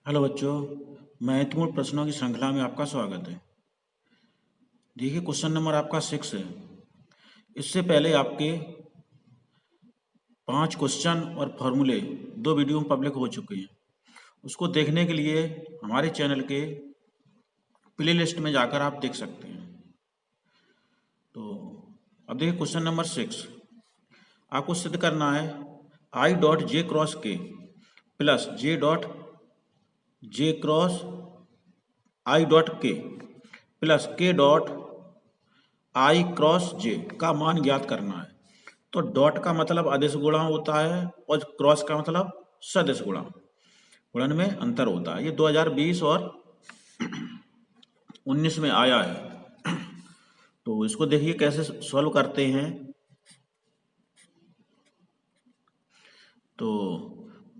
Hello बच्चों, महत्वपूर्ण प्रश्नों की श्रृंखला में आपका स्वागत है। देखिए, क्वेश्चन नंबर आपका 6 है। इससे पहले आपके 5 क्वेश्चन और फॉर्मूले 2 वीडियो में पब्लिक हो चुके हैं। उसको देखने के लिए हमारे चैनल के प्ले लिस्ट में जाकर आप देख सकते हैं। तो अब देखिए क्वेश्चन नंबर 6। आपको सिद्ध करना है आई डॉट जे क्रॉस के plus J cross I dot के प्लस के डॉट आई क्रॉस जे का मान ज्ञात करना है। तो डॉट का मतलब अदिश गुणा होता है और क्रॉस का मतलब सदिश गुणा। गुणन में अंतर होता है। ये 2020 और 19 में आया है। तो इसको देखिए कैसे सॉल्व करते हैं। तो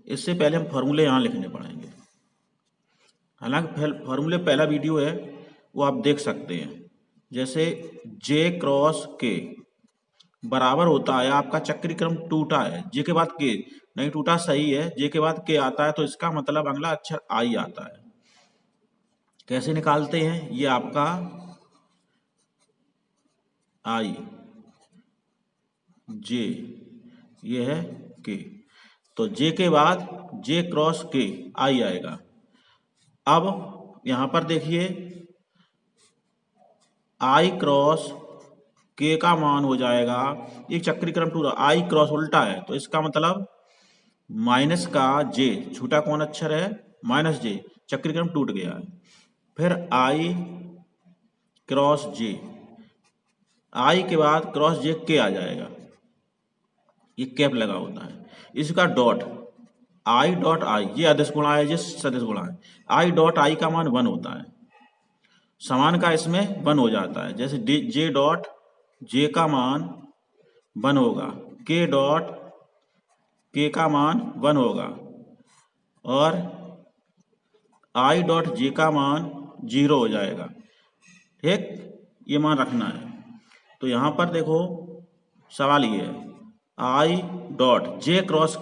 इससे पहले हम फॉर्मूले यहाँ लिखने पड़ेंगे। हालांकि फॉर्मूले पहला वीडियो है वो आप देख सकते हैं। जैसे जे क्रॉस के बराबर होता है, आपका चक्रीय क्रम टूटा है, जे के बाद के नहीं टूटा, सही है, जे के बाद के आता है तो इसका मतलब अगला अक्षर आई आता है। कैसे निकालते हैं? ये आपका आई, जे, ये है के, तो जे के बाद जे क्रॉस के आई आएगा। अब यहां पर देखिए आई क्रॉस के का मान हो जाएगा, एक चक्रीय क्रम टूटा, आई क्रॉस उल्टा है तो इसका मतलब माइनस का जे, छोटा कौन अक्षर है? माइनस जे, चक्रीय क्रम टूट गया है। फिर आई क्रॉस जे, आई के बाद क्रॉस जे के आ जाएगा, ये कैप लगा होता है। इसका डॉट आई डॉट आई, ये अदिश गुणा है, ये सदिश गुणा है। आई डॉट आई का मान 1 होता है, समान का इसमें 1 हो जाता है। जैसे जे डॉट जे का मान 1 होगा, के डॉट के का मान 1 होगा और आई डॉट जे का मान 0 हो जाएगा। ठीक, ये मान रखना है। तो यहां पर देखो सवाल ये है आई डॉट जे क्रॉस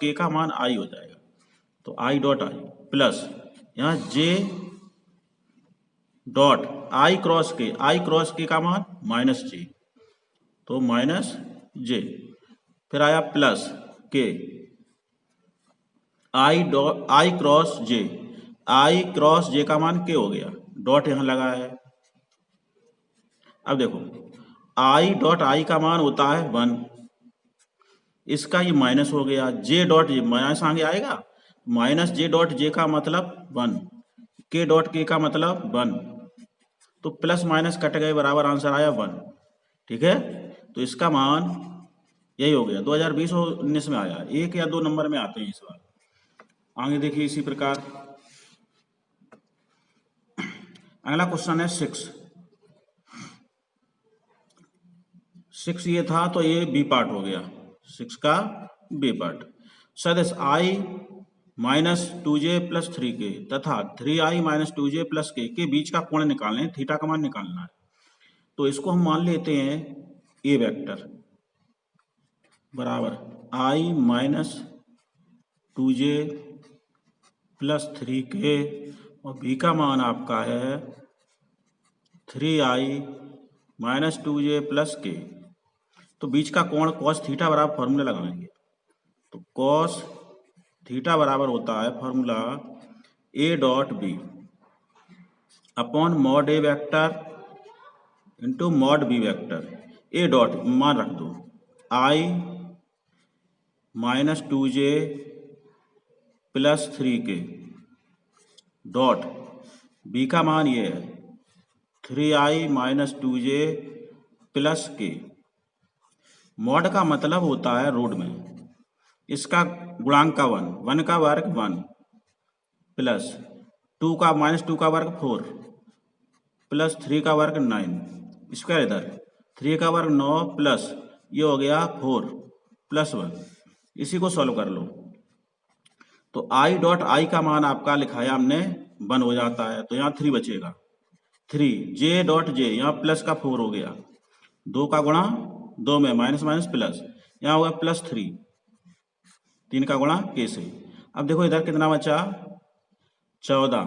के का मान आई हो जाएगा, तो आई डॉट आई प्लस यहाँ जे डॉट आई क्रॉस के का मान माइनस जे, तो माइनस जे, फिर आया प्लस के, आई क्रॉस जे का मान के हो गया, डॉट यहां लगा है। अब देखो आई डॉट आई का मान होता है 1, इसका ये माइनस हो गया, जे डॉट जे माइनस आगे आएगा, माइनस जे डॉट जे का मतलब 1, के डॉट के का मतलब 1, तो प्लस माइनस कट गए, बराबर आंसर आया 1। ठीक है, तो इसका मान यही हो गया। 2020 और 19 में आया, 1 या 2 नंबर में आते हैं इस बार। आगे देखिए इसी प्रकार अगला क्वेश्चन है 6 ये था तो ये बी पार्ट हो गया, 6 का बी पार्ट। सदिश आई माइनस 2j प्लस 3k तथा 3i माइनस 2j प्लस के बीच का कोण निकालना है, थीटा का मान निकालना है। तो इसको हम मान लेते हैं ए वेक्टर बराबर आई माइनस 2j प्लस 3k और बी का मान आपका है 3i माइनस 2j प्लस के। तो बीच का कोण कॉस थीटा बराबर फॉर्मूला लगाएंगे, तो कॉस थीटा बराबर होता है formula A dot B upon mod A vector into mod B vector. A dot मान रख दो i minus 2j plus 3k dot B का मान ये है 3i माइनस 2j प्लस के। मॉड का मतलब होता है रोड में, इसका गुणांक का 1 का वर्ग 1 प्लस 2 का माइनस 2 का वर्ग 4 प्लस 3 का वर्ग 9, स्क्वायर इधर 3 का वर्ग 9 प्लस ये हो गया 4 प्लस 1। इसी को सॉल्व कर लो तो आई डॉट आई का मान आपका लिखाया हमने 1 हो जाता है, तो यहाँ 3 बचेगा। 3 जे डॉट जे, यहाँ प्लस का 4 हो गया, 2 का गुणा 2 में माइनस माइनस प्लस, यहाँ होगा प्लस 3, 3 का गुणा के से। अब देखो इधर कितना बचा 14,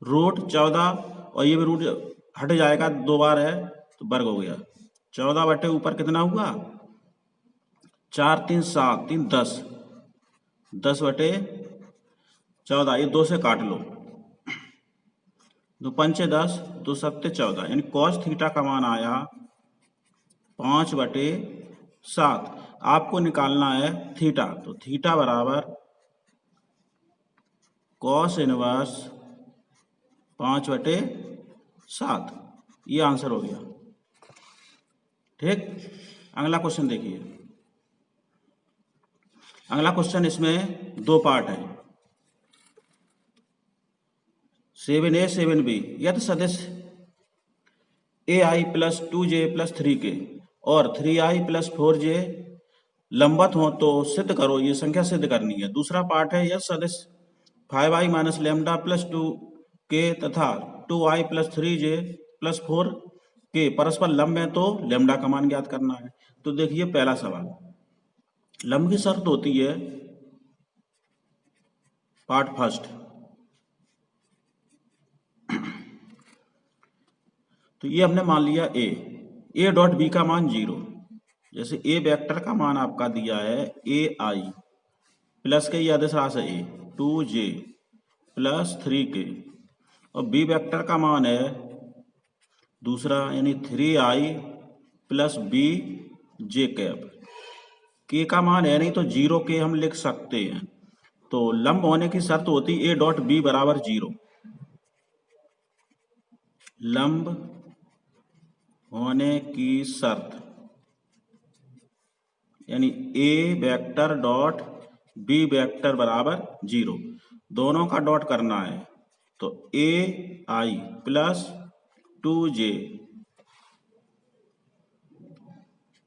रूट 14 और ये भी रूट हट जाएगा, 2 बार है तो वर्ग हो गया। 14 बटे ऊपर कितना हुआ 4 3 7 3 10, 10 बटे 14, ये 2 से काट लो, 2 पंचे 10, 2 सत्ते 14, यानी कॉस थीटा का मान आया 5/7। आपको निकालना है थीटा, तो थीटा बराबर कॉस इनवर्स 5/7, ये आंसर हो गया। ठीक, अगला क्वेश्चन देखिए। अगला क्वेश्चन, इसमें 2 पार्ट है। 7A 7B यदि सदिश AI + 2J + 3K और 3I + 4J लंबवत हो तो सिद्ध करो, ये संख्या सिद्ध करनी है। दूसरा पार्ट है, यदि सदिश 5I - λ + 2K तथा 2I + 3J + 4K परस्पर लंब है तो लैम्डा का मान ज्ञात करना है। तो देखिए पहला सवाल, लंब की शर्त होती है पार्ट फर्स्ट, तो ये हमने मान लिया ए डॉट बी का मान 0। जैसे ए वेक्टर का मान आपका दिया है AI प्लस के, ये आदेश राश है ए 2J + 3K, और बी वेक्टर का मान है दूसरा यानी 3I + BJ कैप। के का मान है नहीं तो 0K हम लिख सकते हैं। तो लंब होने की शर्त होती ए डॉट बी बराबर 0। लंब होने की शर्त यानी ए वेक्टर डॉट बी वेक्टर बराबर 0, दोनों का डॉट करना है। तो AI + 2J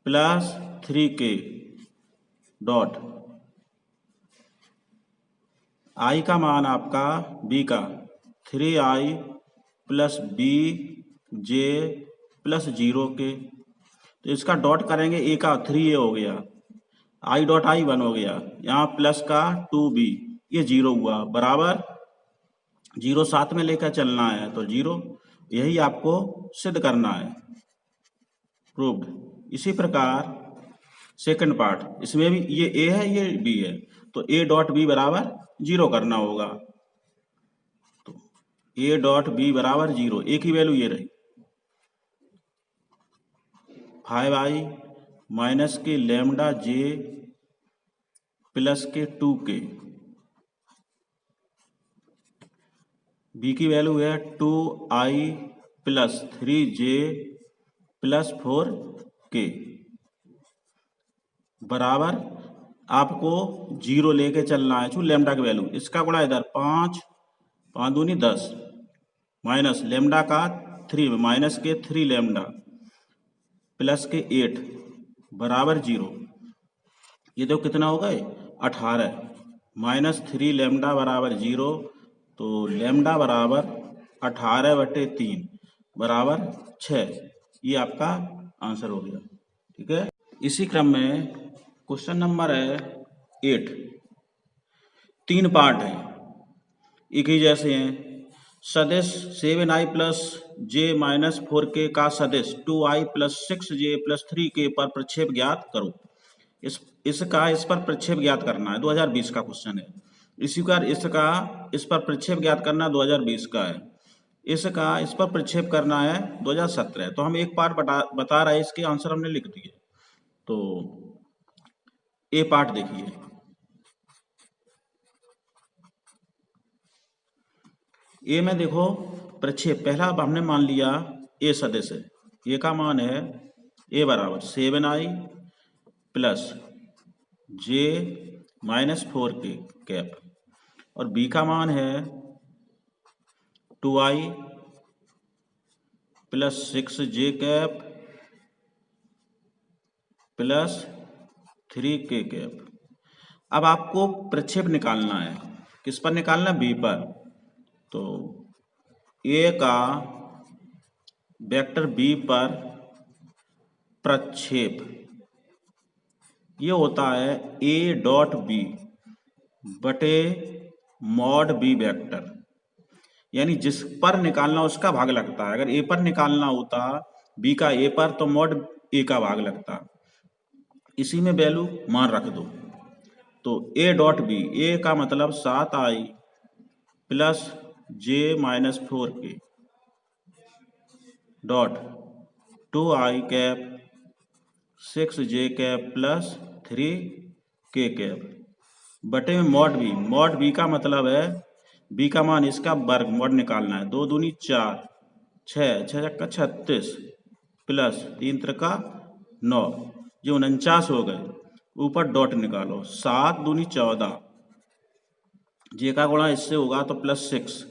+ 3K dot I का मान आपका B का 3I + BJ + 0K, तो इसका डॉट करेंगे, ए का 3A हो गया, I डॉट I 1 हो गया, यहाँ प्लस का 2B, ये 0 हुआ, बराबर 0 साथ में लेकर चलना है तो 0, यही आपको सिद्ध करना है, प्रूव्ड। इसी प्रकार सेकंड पार्ट, इसमें भी ये ए है ये बी है, तो ए डॉट बी बराबर 0 करना होगा। तो ए डॉट बी बराबर 0, ए की वैल्यू ये रही 5I - के λJ + के 2K, बी की वैल्यू है 2I + 3J + 4K बराबर आपको 0 लेके चलना है। चूँ लैम्डा की वैल्यू, इसका गुणा इधर 5 5 दूनी 10 माइनस लैम्डा का 3 माइनस के 3 लैम्डा प्लस के 8 बराबर 0, ये तो कितना हो गए 18 -3 लैम्डा बराबर 0, तो लैम्डा बराबर 18/3 बराबर 6, ये आपका आंसर हो गया। ठीक है, इसी क्रम में क्वेश्चन नंबर है 8, 3 पार्ट है, एक ही जैसे हैं। सदिश 7I + J - 4K का सदिश 2I + 6J + 3K पर प्रक्षेप ज्ञात करो। इस पर प्रक्षेप ज्ञात करना है, 2020 का क्वेश्चन है। इसी का इस पर प्रक्षेप ज्ञात करना 2020 का है। इस पर प्रक्षेप करना है 2017। तो हम एक पार्ट बता रहे हैं, इसके आंसर हमने लिख दिए। तो ए पार्ट देखिए, ए में देखो प्रक्षेप, पहला हमने मान लिया ए सदिश है, ए का मान है ए बराबर 7I + J - 4K कैप, और बी का मान है 2I + 6J cap + 3K cap. अब आपको प्रक्षेप निकालना है, किस पर निकालना, बी पर। तो ए का वेक्टर बी पर प्रक्षेप ये होता है ए डॉट बी बटे मॉड बी वेक्टर, यानी जिस पर निकालना उसका भाग लगता है। अगर ए पर निकालना होता बी का ए पर तो मॉड ए का भाग लगता। इसी में वैल्यू मान रख दो। तो ए डॉट बी, ए का मतलब 7i plus J minus 4k dot 2i cap 6j cap plus 3k cap बटे में मॉड बी का मतलब है बी का मान इसका वर्ग मॉड निकालना है। 2 दूनी 4, 6 6 छक्का 36 प्लस 3 त्रिका 9, ये 49 हो गए। ऊपर डॉट निकालो, 7 दूनी 14, जे का गुणा इससे होगा तो प्लस 6,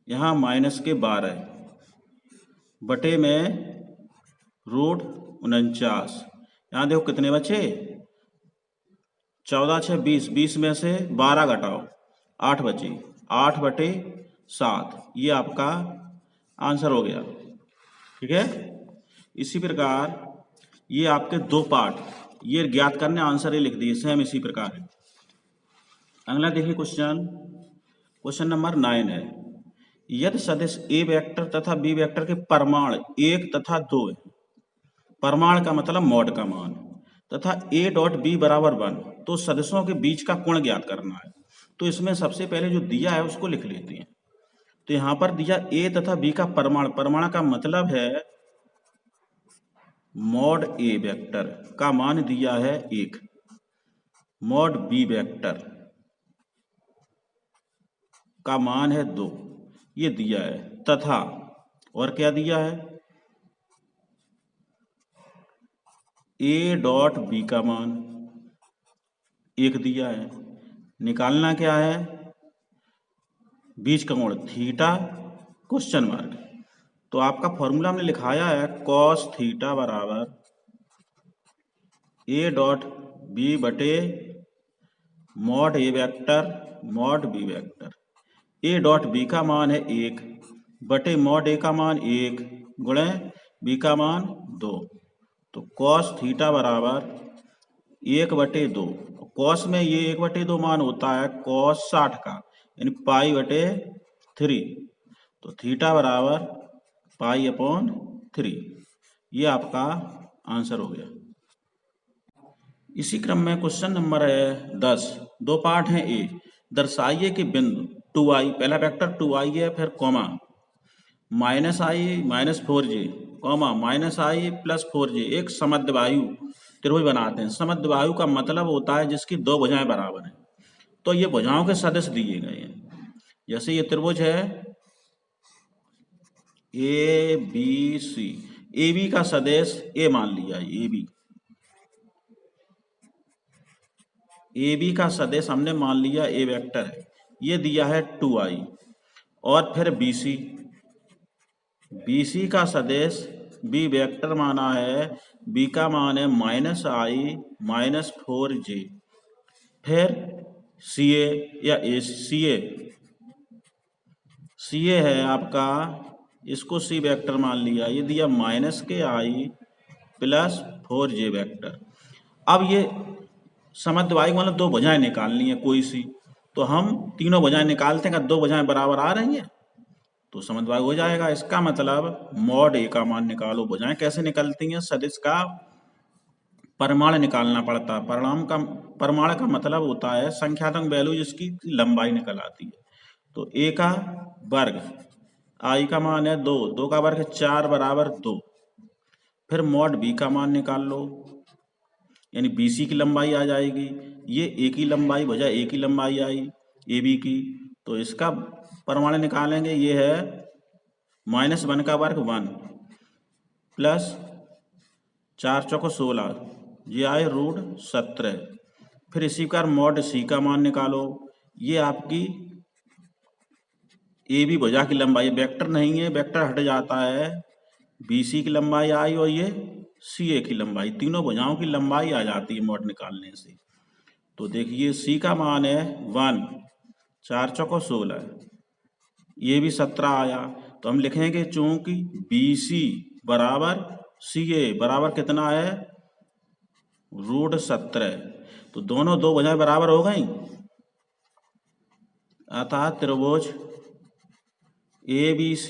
यहाँ माइनस के 12 बटे में रूट 49। यहाँ देखो कितने बचे, 14 6 20, 20 में से 12 घटाओ 8 बचे, 8 बटे 7, ये आपका आंसर हो गया। ठीक है, इसी प्रकार ये आपके दो पार्ट ये ज्ञात करने आंसर ये लिख दिए सेम इसी प्रकार है। अगला देखिए क्वेश्चन नंबर 9 है। यदि सदिश ए वेक्टर तथा बी वेक्टर के परिमाण 1 तथा 2 है, परिमाण का मतलब मॉड का मान, तथा ए डॉट बी बराबर 1, तो सदिशों के बीच का कोण ज्ञात करना है। तो इसमें सबसे पहले जो दिया है उसको लिख लेते हैं। तो यहाँ पर दिया ए तथा बी का परिमाण, परिमाण का मतलब है मॉड ए वेक्टर का मान दिया है 1, मॉड बी वेक्टर का मान है 2, ये दिया है। तथा और क्या दिया है, ए डॉट बी का मान 1 दिया है। निकालना क्या है, बीच का कोण थीटा क्वेश्चन मार्क। तो आपका फॉर्मूला हमने लिखाया है कॉस थीटा बराबर ए डॉट बी बटे mod A vector mod B vector. A dot B का मान है 1 बटे मॉड ए का मान 1 गुणे बी का मान 2। तो कॉस थीटा बराबर 1 बटे 2। कॉस में ये 1 बटे 2 मान होता है कॉस 60 का, यानी पाई बटे 3। तो थीटा बराबर पाई अपॉन 3, ये आपका आंसर हो गया। इसी क्रम में क्वेश्चन नंबर है 10। दो पार्ट हैं। ए, दर्शाइए कि बिंदु 2i, पहला वेक्टर 2i है, फिर comma -i minus 4j comma -i plus 4j एक समद्विबाहु त्रिभुज बनाते हैं। समद्विबाहु का मतलब होता है जिसकी दो भुजाएं बराबर हैं। तो ये भुजाओं के सदिश दिए गए हैं। जैसे ये त्रिभुज है A B C, A B का सदिश ए मान लिया, ए बी का सदिश हमने मान लिया ए वेक्टर है, ये दिया है 2i। और फिर बी सी का सदिश बी वेक्टर माना है, बी का मान है -i माइनस 4j। फिर सी ए या ए सी ए है आपका, इसको सी वेक्टर मान लिया, ये दिया -i प्लस 4j वेक्टर। अब ये समद्विबाहु मतलब दो भुजाएं निकालनी है कोई सी, तो हम तीनों भुजाएं निकालते हैं। अगर दो भुजाएं बराबर आ रही हैं तो समद्विबाहु हो जाएगा। इसका मतलब मॉड ए का मान निकालो। भुजाएं कैसे निकलती हैं, सदिश का परिमाण निकालना पड़ता है। परिमाण का मतलब होता है संख्यात्मक वैल्यू जिसकी लंबाई निकल आती है। तो ए का वर्ग, आई का मान है 2, 2 का वर्ग 4 बराबर 2। फिर मॉड बी का मान निकाल लो, यानी BC की लंबाई आ जाएगी। ये ए की लंबाई भुजा ए की लंबाई आई AB की, तो इसका परिमाण निकालेंगे। ये है -1 का वर्ग 1 प्लस 4 चौको 16, ये आए रूट 17। फिर इसी प्रकार मॉड सी का मान निकालो। ये आपकी AB भुजा की लंबाई, वेक्टर नहीं है, वेक्टर हट जाता है। BC की लंबाई आई और ये CA की लंबाई, तीनों भुजाओं की लंबाई आ जाती है मॉड निकालने से। तो देखिए C का मान है 1, 4 चौको 16, ये भी 17 आया। तो हम लिखेंगे चूंकि BC बराबर CA बराबर कितना है, रूट 17। तो दोनों दो भुजाएं बराबर हो गई। अतः त्रिभुज ABC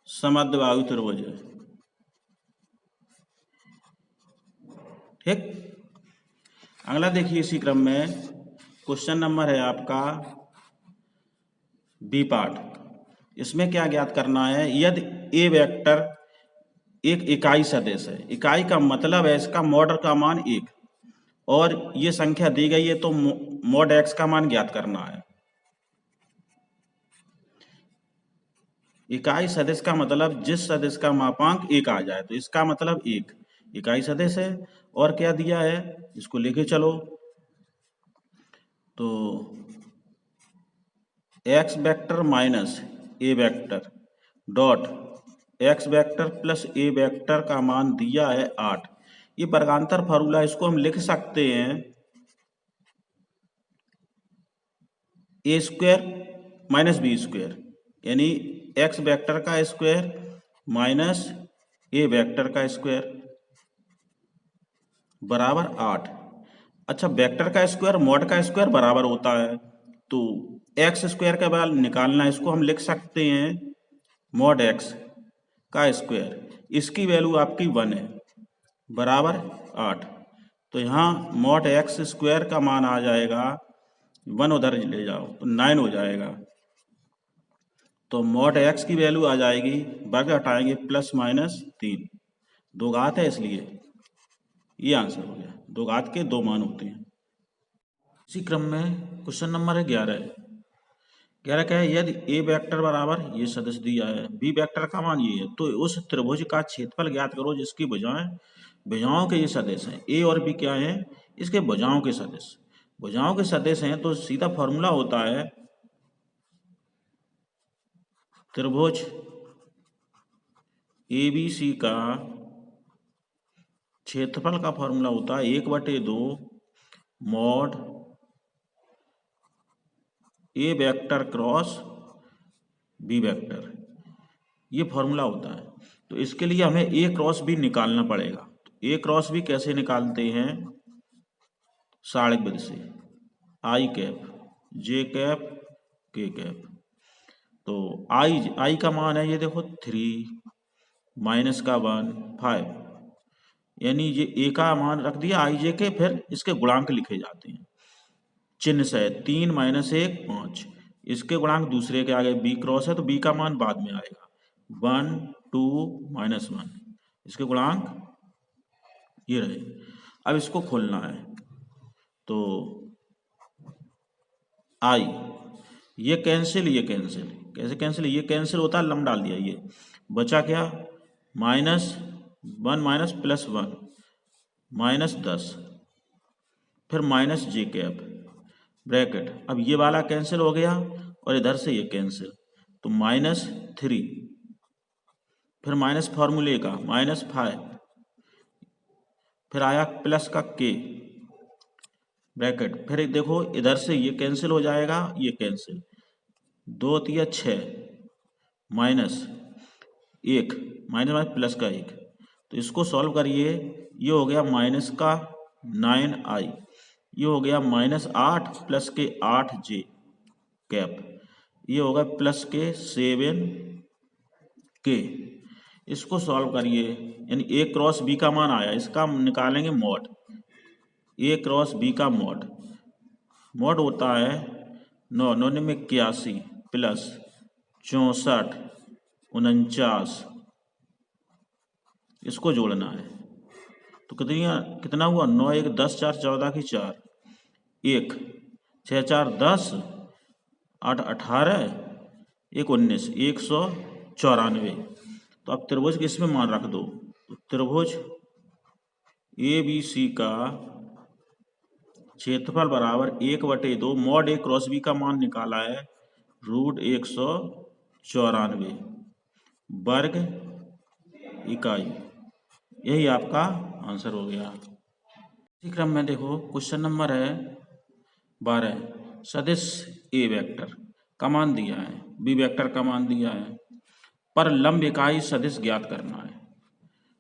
समद्विबाहु त्रिभुज है। ठीक, अगला देखिए इसी क्रम में क्वेश्चन नंबर है आपका बी पार्ट। इसमें क्या ज्ञात करना है, यदि ए वेक्टर एक इकाई सदिश है, इकाई का मतलब है इसका मॉड का मान 1 और ये संख्या दी गई है तो मॉड x का मान ज्ञात करना है। इकाई सदिश का मतलब जिस सदिश का मापांक 1 आ जाए, तो इसका मतलब 1 इकाई सदिश है। और क्या दिया है इसको लेके चलो, तो x vector minus A vector dot x vector plus A vector का मान दिया है 8। ये वर्गांतर फार्मूला, इसको हम लिख सकते हैं ए स्क्वायर माइनस बी स्क्वायर, यानी x वेक्टर का स्क्वायर माइनस ए वेक्टर का स्क्वायर बराबर 8। अच्छा, वेक्टर का स्क्वायर मॉड का स्क्वायर बराबर होता है, तो एक्स स्क्वायर का वैल्यू निकालना है, इसको हम लिख सकते हैं मॉड एक्स का स्क्वायर, इसकी वैल्यू आपकी 1 है बराबर 8। तो यहाँ मॉड एक्स स्क्वायर का मान आ जाएगा 1, उधर ले जाओ तो 9 हो जाएगा। तो मॉड एक्स की वैल्यू आ जाएगी, वर्ग हटाएंगे प्लस माइनस 3, दो घात है इसलिए ये आंसर हो गया। दो घात के दो मान होते हैं। इसी क्रम में क्वेश्चन नंबर है 11। 11 क्या है, यदि ए वेक्टर बराबर ये सदिश दिया है, बी वेक्टर का मान ये है, तो उस त्रिभुज का क्षेत्रफल ज्ञात करो जिसकी भुजाओं के ये सदिश हैं। ए और बी क्या है, इसके भुजाओं के सदिश, भुजाओं के सदिश हैं, तो सीधा फॉर्मूला होता है त्रिभुज ABC का क्षेत्रफल का फॉर्मूला होता है 1/2 mod A vector cross B vector, ये फॉर्मूला होता है। तो इसके लिए हमें ए क्रॉस बी निकालना पड़ेगा। तो ए क्रॉस बी कैसे निकालते हैं, सारणिक विधि से, आई कैप जे कैप के कैप। तो आई का मान है ये देखो 3 माइनस का 1 5, यानी ये ए का मान रख दिया आई जे के, फिर इसके गुणांक लिखे जाते हैं चिन्ह से, 3 माइनस 1 5, इसके गुणांक दूसरे के आगे बी क्रॉस है तो बी का मान बाद में आएगा 1 2 माइनस 1, इसके गुणांक ये रहे। अब इसको खोलना है, तो आई ये कैंसिल कैसे कैंसिल, ये कैंसिल होता है, लम डाल दिया, ये बचा क्या -1 माइनस +1 -10, फिर माइनस जे कैप ब्रैकेट। अब ये वाला कैंसिल हो गया और इधर से ये कैंसिल, तो -3, फिर माइनस फार्मूले का -5, फिर आया प्लस का के ब्रैकेट, फिर देखो इधर से ये कैंसिल हो जाएगा, ये कैंसिल, 2 तिया 6 -1 माइनस प्लस का 1, तो इसको सॉल्व करिए, ये हो गया माइनस का 9i, ये हो गया -8 प्लस के 8j कैप, ये होगा प्लस के 7k। इसको सॉल्व करिए, यानी ए क्रॉस बी का मान आया, इसका निकालेंगे मॉड, ए क्रॉस बी का मॉड होता है 9 9 में 81 प्लस 64 49, इसको जोड़ना है तो कितना हुआ 9 1 10 4 14 की 4 1 6 4 10 8 18 1 19 194। तो अब त्रिभुज के इसमें मान रख दो, तो त्रिभुज ABC का क्षेत्रफल बराबर 1/2 मॉड ए क्रॉस बी का मान निकाला है √194 वर्ग इकाई, यही आपका आंसर हो गया। इसी क्रम में देखो क्वेश्चन नंबर है 12, सदिश ए वेक्टर का मान दिया है, बी वेक्टर का मान दिया है, पर लंब इकाई सदिश ज्ञात करना है।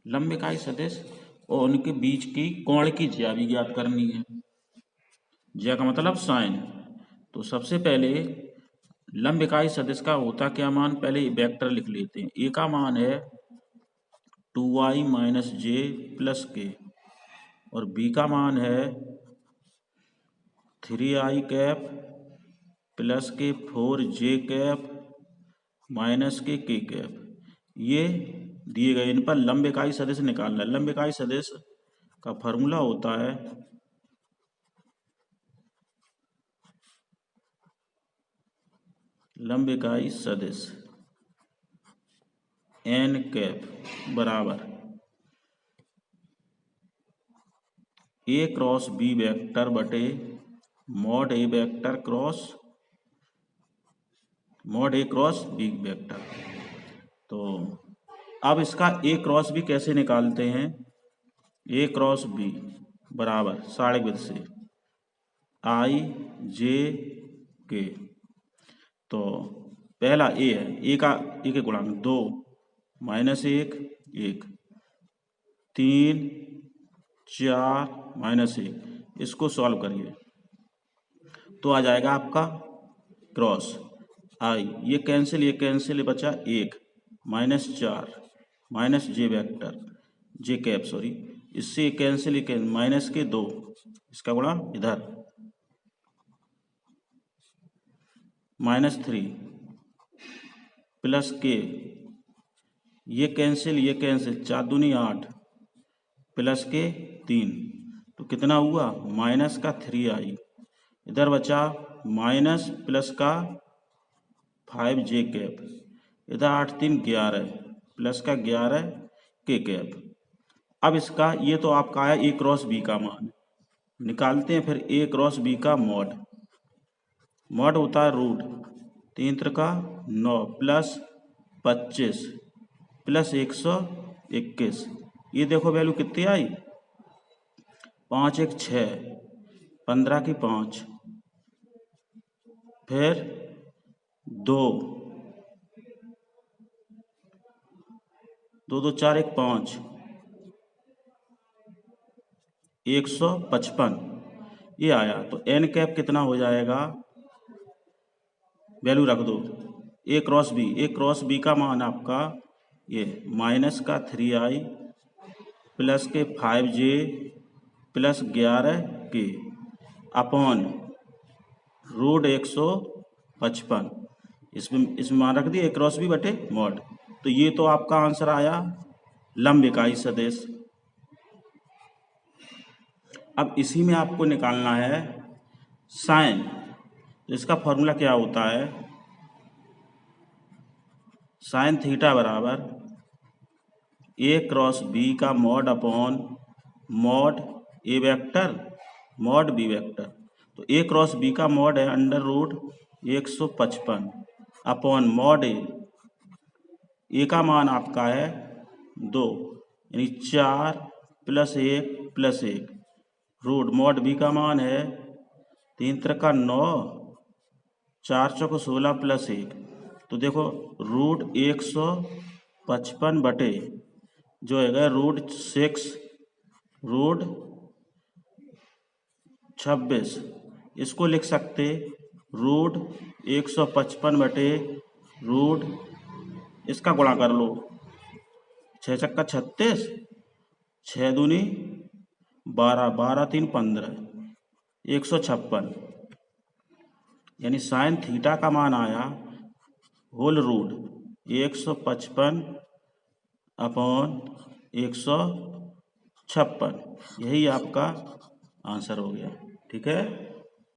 लंब इकाई सदिश और उनके बीच की कोण की ज्या भी ज्ञात करनी है, ज्या का मतलब साइन। तो सबसे पहले लंब इकाई सदिश का होता क्या मान, पहले वेक्टर लिख लेते हैं। ए का मान है 2i माइनस जे प्लस के, और बी का मान है 3i कैप प्लस के 4j कैप माइनस के कैप। ये दिए गए, इन पर लंब इकाई सदिश निकालना है। लंब इकाई सदिश का फॉर्मूला होता है लंब इकाई सदिश एन कैप बराबर ए क्रॉस बी वेक्टर बटे mod A vector cross mod A cross B vector. तो अब इसका ए क्रॉस बी कैसे निकालते हैं, ए क्रॉस बी बराबर सारणिक विधि से आई जे के। तो पहला ए है, ए के गुणांक 2 माइनस 1 1 3 4 माइनस 1, इसको सॉल्व करिए तो आ जाएगा आपका क्रॉस आई, ये कैंसिल बचा 1 माइनस 4 माइनस जे वेक्टर जे कैप सॉरी, इससे कैंसिल माइनस के 2, इसका गुणा इधर माइनस 3 प्लस के, ये कैंसिल 4 दूनी 8 प्लस के 3, तो कितना हुआ माइनस का 3i, इधर बचा माइनस प्लस का 5j कैप, इधर 8 3 11 प्लस का 11 के कैप। अब इसका ये तो आपका आया ए क्रॉस बी का मान, निकालते हैं फिर ए क्रॉस बी का मॉड। मॉड होता है रूट 3 त्रिका 9 प्लस 25 प्लस 121। ये देखो वैल्यू कितनी आई, 5 1 6 15 की 5, फिर 2 2 2 4 1 5 155 ये आया। तो एन कैप कितना हो जाएगा, वैल्यू रख दो ए क्रॉस बी का मान आपका ये माइनस का 3i प्लस के 5j प्लस 11 के अपॉन रूट 155, इसमें मान रख दिए ए क्रॉस बी बटे मॉड। तो ये तो आपका आंसर आया लंब इकाई सदिश। अब इसी में आपको निकालना है साइन। तो इसका फॉर्मूला क्या होता है, साइन थीटा बराबर ए क्रॉस बी का mod upon mod A vector mod B vector. तो ए क्रॉस बी का मॉड है अंडर रूट 155 अपॉन मॉड ए का मान आपका है 2 यानी 4 प्लस 1 रूट मॉड बी का मान है 3 त्रिका 9 4 चौक 16 प्लस 1। तो देखो रूट 155 बटे जो है रूट 6 रूट 26, इसको लिख सकते रूट 155 बटे रूट, इसका गुणा कर लो 6 छक्का 36 6 दूनी 12 12 3 15 156, यानी साइन थीटा का मान आया होल रूट 155 अपॉन 156। यही आपका आंसर हो गया। ठीक है।